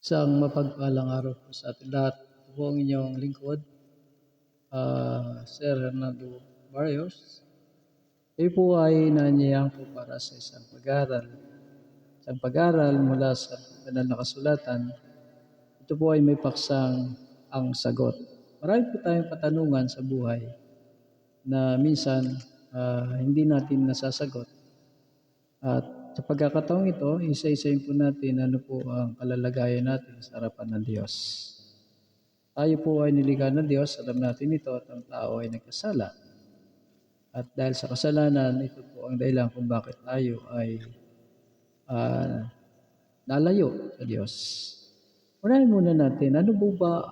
Isang mapagpalang araw po sa ating lahat. Ito po ang inyong lingkod, Sir Hernando Barrios. Kayo po ay nanyayahan po para sa isang pag-aaral. Isang pag-aaral mula sa banal na kasulatan. Ito po ay may paksang ang sagot. Marami po tayong katanungan sa buhay na minsan hindi natin nasasagot. At sa pagkakataong ito, isa-isayin po natin ano po ang kalalagayan natin sa harapan ng Diyos. Tayo po ay nilikha ng Diyos, alam natin ito at ang tao ay nagkasala. At dahil sa kasalanan, ito po ang dahilan kung bakit tayo ay nalayo sa Diyos. Unahin muna natin, ano po ba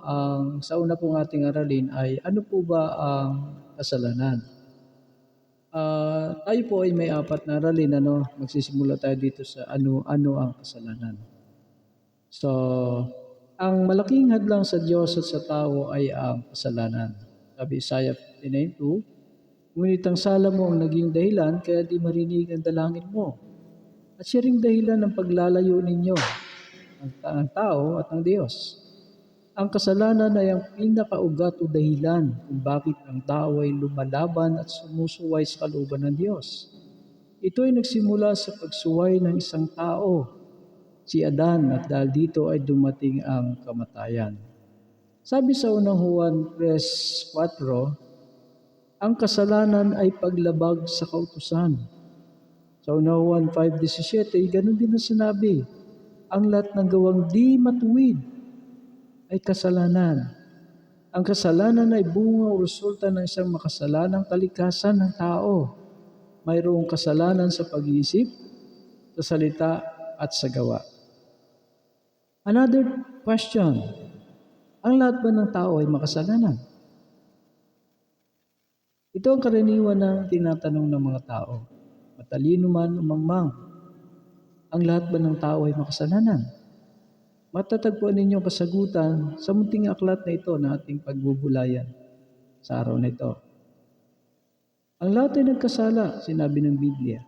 sa una pong ating aralin ay ano po ba ang kasalanan? Tayo po ay may apat na aralin, magsisimula tayo dito sa ano ang kasalanan. So, ang malaking hadlang sa Diyos at sa tao ay ang kasalanan. Sabi Isaiah 59:2, ngunit ang sala mo ang naging dahilan kaya di marinig ang dalangin mo. At siya ring dahilan ng paglalayo ninyo, ang tao at ang Diyos. Ang kasalanan ay ang pinakaugat o dahilan kung bakit ang tao ay lumalaban at sumusuway sa kalooban ng Diyos. Ito ay nagsimula sa pagsuway ng isang tao, si Adan, at dahil dito ay dumating ang kamatayan. Sabi sa unang Juan 3:4, ang kasalanan ay paglabag sa kautusan. Sa unang Juan 5:17, ganun din ang sinabi, ang lahat ng gawang di matuwid ay kasalanan. Ang kasalanan ay bunga o resulta ng isang makasalanang kalikasan ng tao. Mayroong kasalanan sa pag-iisip, sa salita, at sa gawa. Another question, ang lahat ba ng tao ay makasalanan? Ito ang karaniwan ng tinatanong ng mga tao, matalino man o mangmang. Ang lahat ba ng tao ay makasalanan? Matatagpuan ninyo kasagutan sa munting aklat na ito na ating pagbubulayan sa araw na ito. Ang lahat ay nagkasala, sinabi ng Biblia.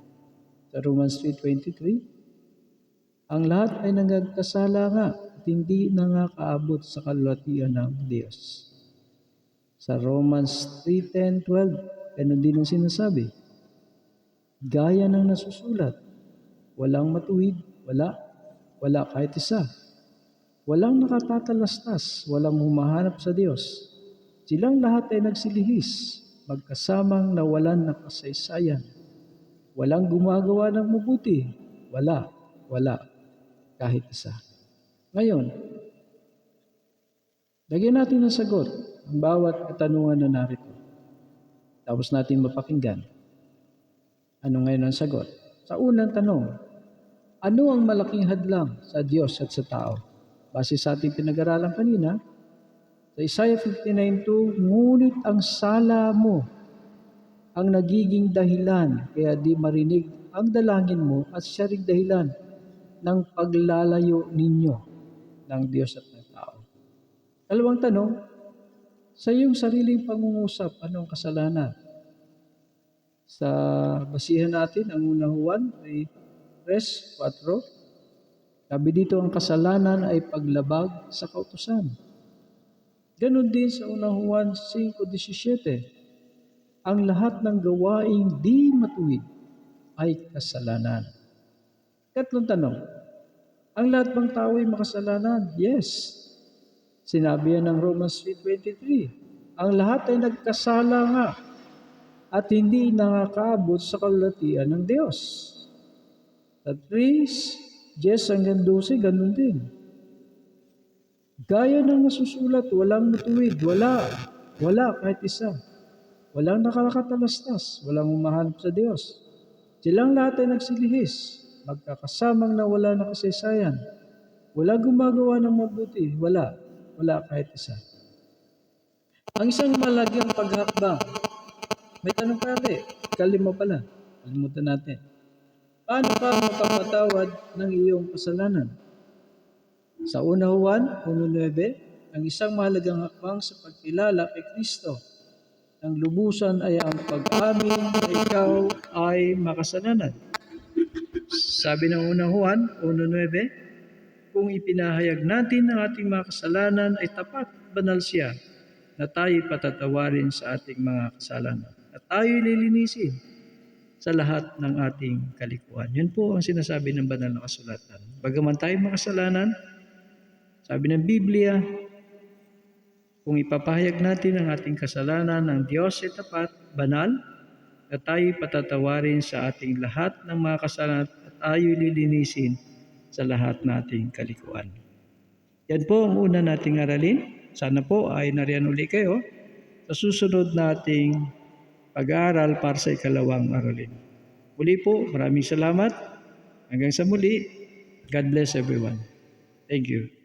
Sa Romans 3:23, ang lahat ay nagkasala nga at hindi nakakaabot sa kalwatian ng Diyos. Sa Romans 3:10-12, ganun din ang sinasabi. Gaya ng nasusulat, walang matuwid, wala kahit isa. Walang nakatatalastas, walang humahanap sa Diyos. Silang lahat ay nagsilihis, magkasamang nawalan ng kasaysayan. Walang gumagawa ng mabuti, wala kahit isa. Ngayon, lagyan natin ng sagot ang bawat katanungan na narito. Tapos natin mapakinggan. Ano ngayon ang sagot? Sa unang tanong, ano ang malaking hadlang sa Diyos at sa tao? Base sa ating pinag-aralan kanina, sa Isaiah 59:2, ngunit ang sala mo ang nagiging dahilan kaya di marinig ang dalangin mo at siya ring dahilan ng paglalayo ninyo ng Diyos at ng tao. Dalawang tanong, sa iyong sariling pangungusap, ano ang kasalanan? Sa basihan natin, ang unang Juan ay 3:4, sabi dito, ang kasalanan ay paglabag sa kautusan. Ganon din sa unang Juan 5:17, ang lahat ng gawaing di matuwid ay kasalanan. Tatlong tanong, ang lahat bang tao ay makasalanan? Yes. Sinabi yan ng Romans 3:23, ang lahat ay nagkasala nga at hindi nakakaabot sa kalwatian ng Diyos. Sa 3:10-12, ganun din. Gaya ng nasusulat, walang matuwid, wala kahit isa. Walang nakakatalastas, walang humahanap sa Diyos. Silang lahat ay nagsilihis, magkakasamang nawala ng kasaysayan. Wala gumagawa ng mabuti, wala kahit isa. Ang isang malagang paghakbang, may tanong pare, kalima pala, kalimutan natin. Paano ka mapapatawad ng iyong kasalanan? Sa una Juan 1:9, ang isang mahalagang hakbang sa pagkilala kay Kristo ng lubusan ay ang pag-amin na ikaw ay makasalanan. Sabi ng unang Juan 1:9, Kung ipinahayag natin ang ating mga kasalanan ay tapat at banal siya na tayo patatawarin sa ating mga kasalanan at tayo lilinisin sa lahat ng ating kalikuan. Yun po ang sinasabi ng banal na kasulatan. Bagaman tayo makasalanan, sabi ng Biblia, kung ipapahayag natin ang ating kasalanan ng Diyos ay tapat, banal, na tayo patatawarin sa ating lahat ng mga kasalanan at tayo lilinisin sa lahat nating kalikuan. Yan po ang una nating aralin. Sana po ay nariyan uli kayo sa susunod nating pag-aaral para sa ikalawang aralin. Muli po, maraming salamat. Hanggang sa muli. God bless everyone. Thank you.